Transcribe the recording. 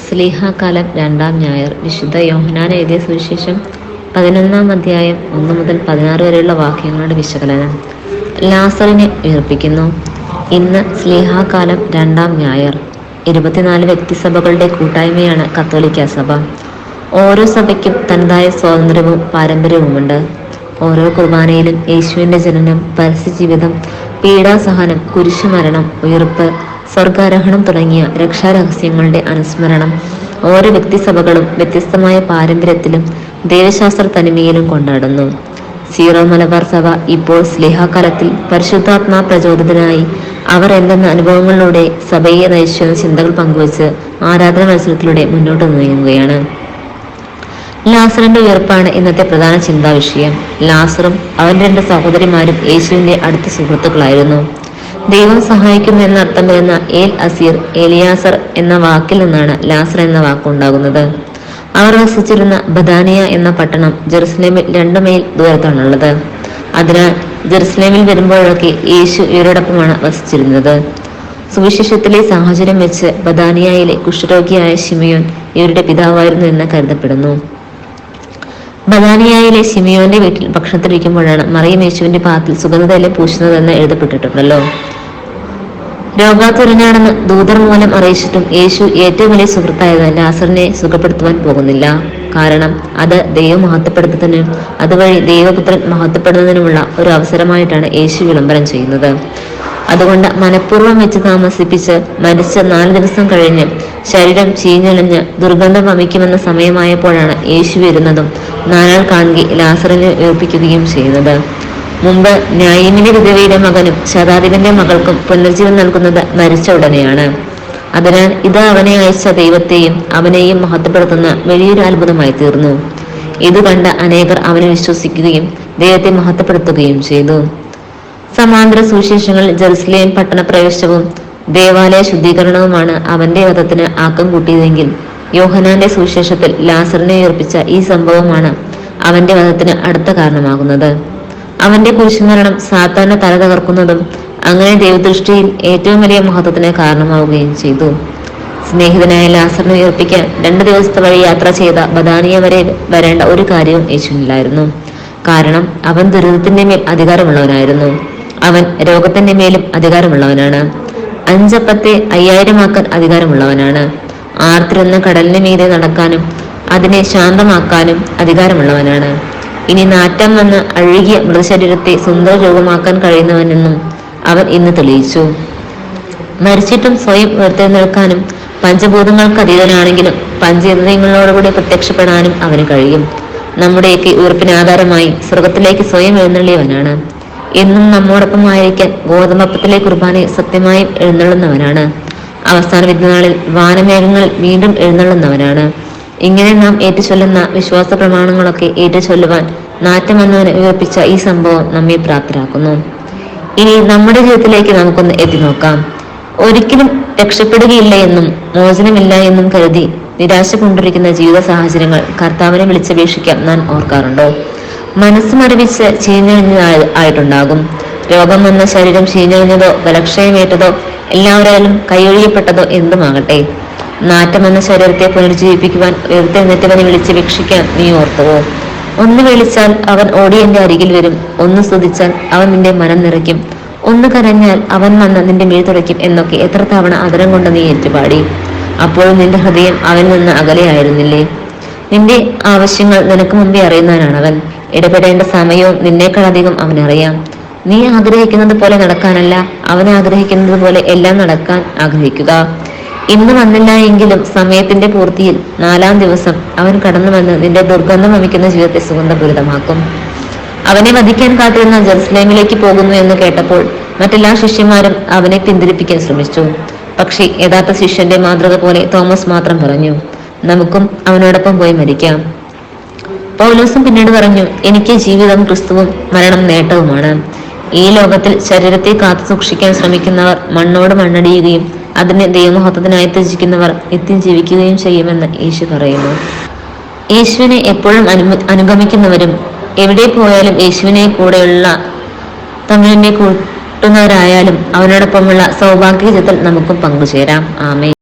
സ്ലീഹാകാലം 2-ാം ഞായർ. വിശുദ്ധ യോഹന്നാൻ എഴുതിയ സുവിശേഷം 11-ാം അധ്യായം 1 മുതൽ 16 വരെയുള്ള വാക്യങ്ങളുടെ വിശകലനം. ലാസറിനെ ഉയർപ്പിക്കുന്നു. ഇന്ന് സ്ലീഹാകാലം 2-ാം ഞായർ. 24 വ്യക്തിസഭകളുടെ കൂട്ടായ്മയാണ് കത്തോലിക്ക സഭ. ഓരോ സഭയ്ക്കും തനതായ സ്വാതന്ത്ര്യവും പാരമ്പര്യവുമുണ്ട്. ഓരോ കുർബാനയിലും യേശുവിന്റെ ജനനം, പരസ്യജീവിതം, പീഡാസഹനം, കുരിശുമരണം, ഉയിർപ്പ്, സ്വർഗാരോഹണം തുടങ്ങിയ രക്ഷാരഹസ്യങ്ങളുടെ അനുസ്മരണം ഓരോ വ്യക്തിസഭകളും വ്യത്യസ്തമായ പാരമ്പര്യത്തിലും ദൈവശാസ്ത്ര തനിമയിലും കൊണ്ടാടുന്നു. സീറോ മലബാർ സഭ ഇപ്പോൾ സ്ലീഹാകാലത്തിൽ പരിശുദ്ധാത്മാ പ്രചോദിതനായി അവർ എന്തെന്ന അനുഭവങ്ങളിലൂടെ സഭയെ നയിച്ചുവെന്ന ചിന്തകൾ പങ്കുവച്ച് ആരാധന മത്സരത്തിലൂടെ മുന്നോട്ട് നീങ്ങുകയാണ്. ലാസറിന്റെ ഉയർപ്പാണ് ഇന്നത്തെ പ്രധാന ചിന്താ വിഷയം. ലാസറും അവന്റെ 2 സഹോദരിമാരും യേശുവിന്റെ അടുത്ത സുഹൃത്തുക്കളായിരുന്നു. ദൈവം സഹായിക്കുന്നു എന്നർത്ഥം വരുന്ന ഏൽ അസീർ, എലിയാസർ എന്ന വാക്കിൽ നിന്നാണ് ലാസർ എന്ന വാക്കുണ്ടാകുന്നത്. അവർ വസിച്ചിരുന്ന ബഥാനിയ എന്ന പട്ടണം ജെറുസലേമിൽ 2 മൈൽ ദൂരത്താണുള്ളത്. അതിനാൽ ജെറുസലേമിൽ വരുമ്പോഴൊക്കെ യേശു ഇവരോടൊപ്പമാണ് വസിച്ചിരുന്നത്. സുവിശേഷത്തിലെ സാഹചര്യം വെച്ച് ബഥാനിയയിലെ കുഷ്ഠരോഗിയായ ശിമിയോൻ ഇവരുടെ പിതാവായിരുന്നു എന്ന് കരുതപ്പെടുന്നു. ബഥാനിയയിലെ ശിമിയോന്റെ വീട്ടിൽ ഭക്ഷണത്തിലിരിക്കുമ്പോഴാണ് മറിയം യേശുവിന്റെ പാദത്തിൽ സുഗന്ധതൈലം പൂശുന്നതെന്ന് എഴുതപ്പെട്ടിട്ടുണ്ടല്ലോ. രോഗാതുരനാണെന്ന് ദൂതർ മൂലം അറിയിച്ചിട്ടും യേശു ഏറ്റവും വലിയ സുഹൃത്തായത് ലാസറിനെ സുഖപ്പെടുത്തുവാൻ പോകുന്നില്ല. കാരണം അത് ദൈവം മഹത്വപ്പെടുത്തുന്നതിനും അതുവഴി ദൈവപുത്രൻ മഹത്വപ്പെടുന്നതിനുമുള്ള ഒരു അവസരമായിട്ടാണ് യേശു വിളംബരം ചെയ്യുന്നത്. അതുകൊണ്ട് മനഃപൂർവ്വം വെച്ച് താമസിപ്പിച്ച് മരിച്ച 4 ദിവസം കഴിഞ്ഞ് ശരീരം ചീഞ്ഞളിഞ്ഞ് ദുർഗന്ധം വമിക്കുമെന്ന സമയമായപ്പോഴാണ് യേശു വരുന്നതും 4 നാൾ കാണുകെ ലാസറിനെ ഉയർപ്പിക്കുകയും ചെയ്യുന്നത്. മുമ്പ് ന്യായീമിന്റെ വിധവയുടെ മകനും ശതാധിപന്റെ മകൾക്കും പുനർജീവൻ നൽകുന്നത് മരിച്ച ഉടനെയാണ്. അതിനാൽ ഇത് അവനെ അയച്ച ദൈവത്തെയും അവനെയും മഹത്വപ്പെടുത്തുന്ന വലിയൊരു അത്ഭുതമായി തീർന്നു. ഇത് കണ്ട അനേകർ അവനെ വിശ്വസിക്കുകയും ദൈവത്തെ മഹത്വപ്പെടുത്തുകയും ചെയ്തു. സമാന്തര സുവിശേഷങ്ങളിൽ ജെറുസലേം പട്ടണപ്രവേശവും ദേവാലയ ശുദ്ധീകരണവുമാണ് അവന്റെ വധത്തിന് ആക്കം കൂട്ടിയതെങ്കിൽ യോഹന്നാന്റെ സുവിശേഷത്തിൽ ലാസറിനെ ഉയർപ്പിച്ച ഈ സംഭവമാണ് അവന്റെ വധത്തിന് അടുത്ത കാരണമാകുന്നത്. അവന്റെ കുരിശുമരണം സാത്താന്റെ തല തകർക്കുന്നതും അങ്ങനെ ദൈവദൃഷ്ടിയിൽ ഏറ്റവും വലിയ മഹത്വത്തിന് കാരണമാവുകയും ചെയ്തു. സ്നേഹിതനായ ലാസറിനെ ഉയർപ്പിക്കാൻ 2 ദിവസത്തെ വഴി യാത്ര ചെയ്ത ബഥാനിയ വരെ വരേണ്ട ഒരു കാര്യവും യേശുവിനില്ലായിരുന്നു. കാരണം അവൻ ദുരിതത്തിന്റെ മേൽ അധികാരമുള്ളവനായിരുന്നു. അവൻ രോഗത്തിന്റെ മേലും അധികാരമുള്ളവനാണ്. 5 അപ്പത്തെ 5000 ആക്കാൻ അധികാരമുള്ളവനാണ്. ആർത്തിരുന്ന കടലിന് മീതെ നടക്കാനും അതിനെ ശാന്തമാക്കാനും അധികാരമുള്ളവനാണ്. ഇനി നാറ്റം വന്ന് അഴുകിയ മൃതശരീരത്തെ സുന്ദര രൂപമാക്കാൻ കഴിയുന്നവനെന്നും അവൻ ഇന്ന് തെളിയിച്ചു. മരിച്ചിട്ടും സ്വയം ഉയർത്തെഴുന്നേൽക്കാനും പഞ്ചഭൂതങ്ങൾക്ക് അതീതനാണെങ്കിലും പഞ്ചേന്ദ്രിയങ്ങളോടുകൂടി പ്രത്യക്ഷപ്പെടാനും അവന് കഴിയും. നമ്മുടെയൊക്കെ ഉയർപ്പിന് ആധാരമായി സ്വർഗത്തിലേക്ക് സ്വയം എഴുന്നള്ളിയവനാണ്. എന്നും നമ്മോടൊപ്പമായിരിക്കാൻ ഗോതമ്പപ്പത്തിലെ കുർബാനയെ സത്യമായും എഴുന്നള്ളുന്നവനാണ്. അവസാന വിധിനാളിൽ വാനമേഘങ്ങളിൽ വീണ്ടും എഴുന്നള്ളുന്നവനാണ്. ഇങ്ങനെ നാം ഏറ്റുചൊല്ലുന്ന വിശ്വാസ പ്രമാണങ്ങളൊക്കെ ഏറ്റുചൊല്ലുവാൻ നാറ്റം വന്നവനെ ഉയർപ്പിച്ച ഈ സംഭവം നമ്മെ പ്രാപ്തരാക്കുന്നു. ഇനി നമ്മുടെ ജീവിതത്തിലേക്ക് നമുക്കൊന്ന് എത്തി നോക്കാം. ഒരിക്കലും രക്ഷപ്പെടുകയില്ല എന്നും മോചനമില്ല എന്നും കരുതി നിരാശ കൊണ്ടിരിക്കുന്ന ജീവിത സാഹചര്യങ്ങൾ കർത്താവിനെ വിളിച്ചപേക്ഷിക്കാൻ നാം ഓർക്കാറുണ്ടോ? മനസ്സ് മരവിച്ച് ചീഞ്ഞഴിഞ്ഞായിട്ടുണ്ടാകും. രോഗം വന്ന ശരീരം ചീഞ്ഞഴിഞ്ഞതോ ബലക്ഷയമേറ്റതോ എല്ലാവരാലും കൈയൊഴിയപ്പെട്ടതോ എന്തുമാകട്ടെ, നാറ്റം വന്ന ശരീരത്തെ പുനർജീവിപ്പിക്കുവാൻ ഉയർത്തെഴുന്നേറ്റവനെ വിളിച്ചപേക്ഷിക്കാൻ നീ ഓർത്തുവോ? ഒന്ന് വിളിച്ചാൽ അവൻ ഓടി എന്റെ അരികിൽ വരും, ഒന്ന് സ്തുതിച്ചാൽ അവൻ നിന്റെ മനം നിറയ്ക്കും, ഒന്ന് കരഞ്ഞാൽ അവൻ വന്ന് നിന്റെ മേൽ തുറയ്ക്കും എന്നൊക്കെ എത്ര തവണ അതരം കൊണ്ട് നീ ഏറ്റുപാടി. അപ്പോഴും നിന്റെ ഹൃദയം അവനിൽ നിന്ന് അകലെയായിരുന്നില്ലേ? നിന്റെ ആവശ്യങ്ങൾ നിനക്ക് മുമ്പേ അറിയുന്നവനാണ് അവൻ. ഇടപെടേണ്ട സമയവും നിന്നേക്കാളധികം അവനറിയാം. നീ ആഗ്രഹിക്കുന്നത് പോലെ നടക്കാനല്ല, അവൻ ആഗ്രഹിക്കുന്നത് പോലെ എല്ലാം നടക്കാൻ ആഗ്രഹിക്കുക. ഇന്ന് വന്നില്ല എങ്കിലും സമയത്തിന്റെ പൂർത്തിയിൽ 4-ാം ദിവസം അവൻ കടന്നു വന്ന് നിന്റെ ദുർഗന്ധം വമിക്കുന്ന ജീവിതത്തെ സുഗന്ധപൂരിതമാക്കും. അവനെ വധിക്കാൻ കാത്തിരുന്ന ജെറുസലേമിലേക്ക് പോകുന്നു എന്ന് കേട്ടപ്പോൾ മറ്റെല്ലാ ശിഷ്യന്മാരും അവനെ പിന്തിരിപ്പിക്കാൻ ശ്രമിച്ചു. പക്ഷേ യഥാർത്ഥ ശിഷ്യന്റെ മാതൃക പോലെ തോമസ് മാത്രം പറഞ്ഞു, നമുക്കും അവനോടൊപ്പം പോയി മരിക്കാം. പൗലോസും പിന്നീട് പറഞ്ഞു, എനിക്ക് ജീവിതം ക്രിസ്തുവും മരണം നേട്ടവുമാണ്. ഈ ലോകത്തിൽ ശരീരത്തെ കാത്തു സൂക്ഷിക്കാൻ ശ്രമിക്കുന്നവർ മണ്ണോട് മണ്ണടിയുകയും അതിനെ ദൈവമഹത്വത്തിനായി ത്യജിക്കുന്നവർ നിത്യം ജീവിക്കുകയും ചെയ്യുമെന്ന് യേശു പറയുന്നു. യേശുവിനെ എപ്പോഴും അനുഗമിക്കുന്നവരും എവിടെ പോയാലും യേശുവിനെ കൂടെയുള്ള തമ്മിലിനെ കൂട്ടുന്നവരായാലും അവനോടൊപ്പമുള്ള സൗഭാഗ്യത്തിൽ നമുക്കും പങ്കുചേരാം. ആമേൻ.